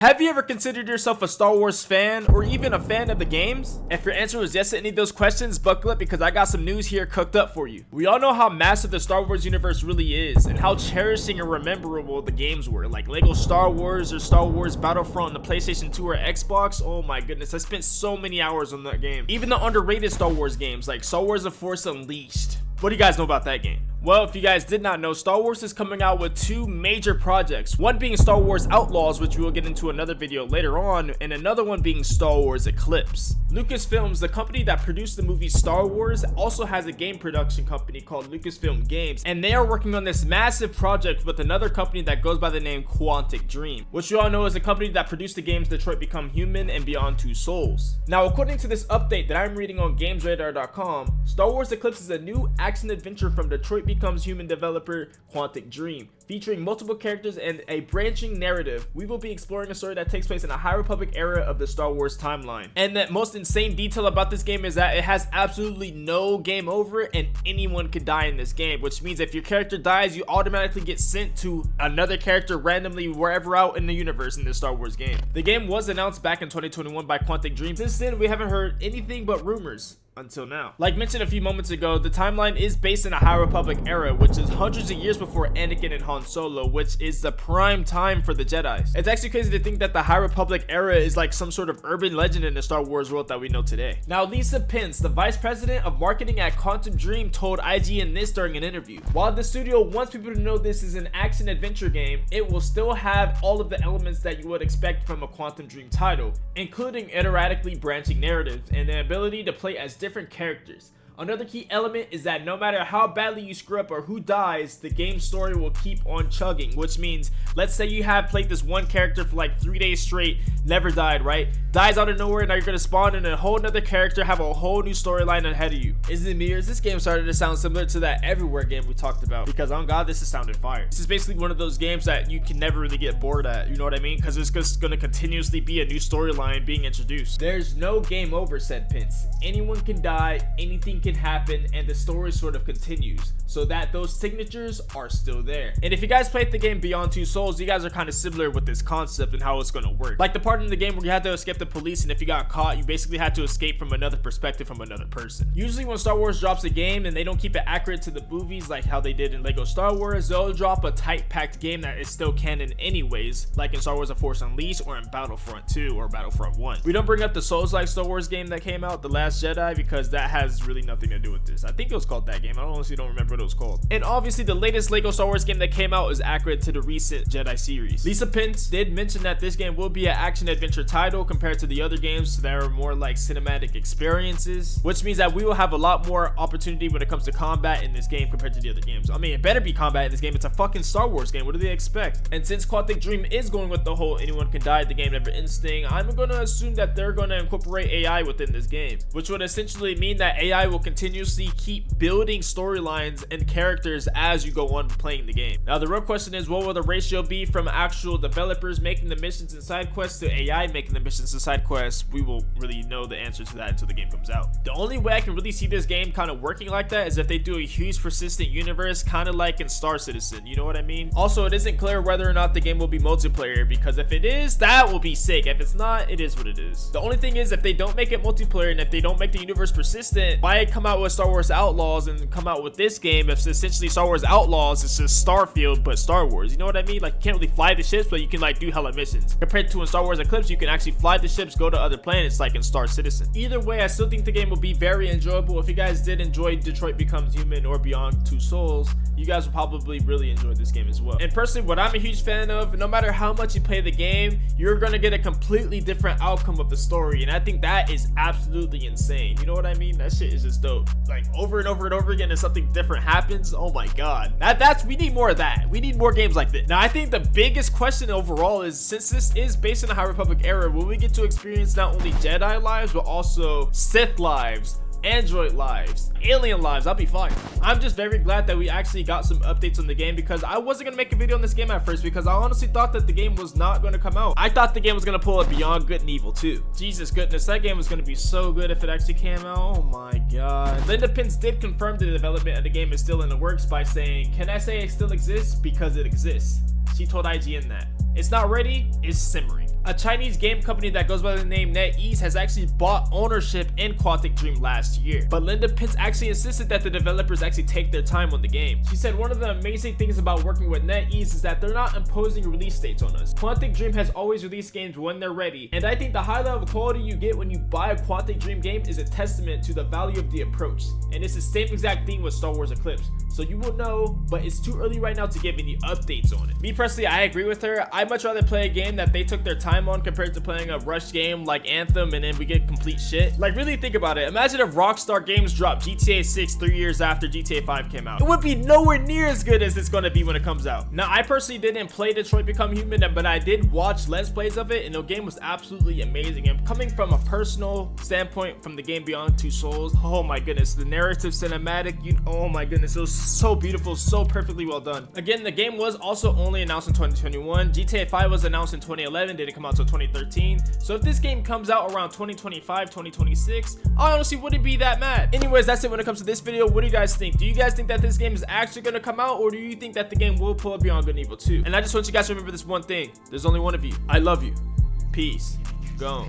Have you ever considered yourself a Star Wars fan or even a fan of the games? If your answer was yes to any of those questions, buckle up because I got some news here cooked up for you. We all know how massive the Star Wars universe really is and how cherishing and rememberable the games were, like Lego Star Wars or Star Wars Battlefront on the PlayStation 2 or Xbox. Oh my goodness, I spent so many hours on that game. Even the underrated Star Wars games like Star Wars The Force Unleashed. What do you guys know about that game? Well, if you guys did not know, Star Wars is coming out with two major projects. One being Star Wars Outlaws, which we will get into another video later on, and another one being Star Wars Eclipse. LucasFilms, the company that produced the movie Star Wars, also has a game production company called LucasFilms Games, and they are working on this massive project with another company that goes by the name Quantic Dream, which you all know is a company that produced the games Detroit Become Human and Beyond Two Souls. Now, according to this update that I'm reading on GamesRadar.com, Star Wars Eclipse is a new action-adventure from Detroit Becomes Human developer Quantic Dream, featuring multiple characters and a branching narrative. We will be exploring a story that takes place in a High Republic era of the Star Wars timeline. And the most insane detail about this game is that it has absolutely no game over and anyone can die in this game, which means if your character dies, you automatically get sent to another character randomly wherever out in the universe in this Star Wars game. The game was announced back in 2021 by Quantic Dream. Since then, we haven't heard anything but rumors. Until now. Like mentioned a few moments ago, the timeline is based in a High Republic era, which is hundreds of years before Anakin and Han Solo, which is the prime time for the Jedi. It's actually crazy to think that the High Republic era is like some sort of urban legend in the Star Wars world that we know today. Now, Lisa Pence, the vice president of marketing at Quantum Dream, told IGN this during an interview. While the studio wants people to know this is an action adventure game, it will still have all of the elements that you would expect from a Quantum Dream title, including erratically branching narratives and the ability to play as different characters. Another key element is that no matter how badly you screw up or who dies, the game story will keep on chugging, which means, let's say you have played this one character for like 3 days straight, never died, right? Dies out of nowhere, now you're gonna spawn in a whole nother character, have a whole new storyline ahead of you. Is it me or is this game started to sound similar to that Everywhere game we talked about? Because on God, this has sounded fire. This is basically one of those games that you can never really get bored at, you know what I mean? Because it's just gonna continuously be a new storyline being introduced. There's no game over, said Pence. Anyone can die, anything can happen, and the story sort of continues so that those signatures are still there. And if you guys played the game Beyond Two Souls, you guys are kind of similar with this concept and how it's going to work. Like the part in the game where you had to escape the police, and if you got caught, you basically had to escape from another perspective from another person. Usually when Star Wars drops a game and they don't keep it accurate to the movies like how they did in Lego Star Wars, they'll drop a tight packed game that is still canon anyways, like in Star Wars The Force Unleashed or in Battlefront 2 or Battlefront 1. We don't bring up the Souls-like Star Wars game that came out, The Last Jedi, because that has really nothing to do with this. I think it was called that game. I honestly don't remember what it was called. And obviously the latest Lego Star Wars game that came out is accurate to the recent Jedi series. Lisa Pence did mention that this game will be an action adventure title compared to the other games that are more like cinematic experiences, which means that we will have a lot more opportunity when it comes to combat in this game compared to the other games. I mean, it better be combat in this game. It's a fucking Star Wars game. What do they expect? And since Quantic Dream is going with the whole anyone can die, the game never ends thing, I'm going to assume that they're going to incorporate AI within this game, which would essentially mean that AI will continuously keep building storylines and characters as you go on playing the game. Now the real question is, what will the ratio be from actual developers making the missions and side quests to AI making the missions and side quests? We will really know the answer to that until the game comes out. The only way I can really see this game kind of working like that is if they do a huge persistent universe, kind of like in Star Citizen, you know what I mean? Also, it isn't clear whether or not the game will be multiplayer, because if it is, that will be sick. If it's not, it is what it is. The only thing is, if they don't make it multiplayer and if they don't make the universe persistent, why come out with Star Wars Outlaws and come out with this game if essentially Star Wars Outlaws is just Starfield but Star Wars? You know what I mean? Like, you can't really fly the ships, but you can like do hella missions. Compared to in Star Wars Eclipse, you can actually fly the ships, go to other planets like in Star Citizen. Either way, I still think the game will be very enjoyable. If you guys did enjoy Detroit Becomes Human or Beyond Two Souls, you guys will probably really enjoy this game as well. And personally, what I'm a huge fan of, no matter how much you play the game, you're gonna get a completely different outcome of the story, and I think that is absolutely insane. You know what I mean? That shit is just dope. Like over and over and over again, and something different happens. Oh my god, that's we need more of that. We need more games like this. Now I think the biggest question overall is, since this is based in the High Republic era, will we get to experience not only Jedi lives but also Sith lives, Android lives, alien lives? I'll be fine. I'm just very glad that we actually got some updates on the game, because I wasn't gonna make a video on this game at first because I honestly thought that the game was not gonna come out. I thought the game was gonna pull a Beyond Good and Evil 2. Jesus goodness, that game was gonna be so good if it actually came out. Oh my god. Linda Pence did confirm the development of the game is still in the works by saying, "Can I say it still exists? Because it exists." She told IGN that. It's not ready, it's simmering. A Chinese game company that goes by the name NetEase has actually bought ownership in Quantic Dream last year, but Linda Pitts actually insisted that the developers actually take their time on the game. She said one of the amazing things about working with NetEase is that they're not imposing release dates on us. Quantic Dream has always released games when they're ready, and I think the high level of quality you get when you buy a Quantic Dream game is a testament to the value of the approach, and it's the same exact thing with Star Wars Eclipse. So you will know, but it's too early right now to give any updates on it. Me personally, I agree with her. I'd much rather play a game that they took their time on compared to playing a rushed game like Anthem and then we get complete shit. Like, really think about it. Imagine if Rockstar Games dropped GTA 6 3 years after GTA 5 came out. It would be nowhere near as good as it's gonna be when it comes out. Now, I personally didn't play Detroit Become Human, but I did watch Let's Plays of it, and the game was absolutely amazing. And coming from a personal standpoint from the game Beyond Two Souls, oh my goodness, the narrative cinematic, oh my goodness, it was so beautiful, so perfectly well done. Again, the game was also only announced in 2021. GTA 5 was announced in 2011, didn't come out until 2013. So if this game comes out around 2025, 2026, I honestly wouldn't be that mad. Anyways, that's it when it comes to this video. What do you guys think? Do you guys think that this game is actually going to come out, or do you think that the game will pull up Beyond Good and Evil 2? And I just want you guys to remember this one thing. There's only one of you. I love you. Peace. Gone.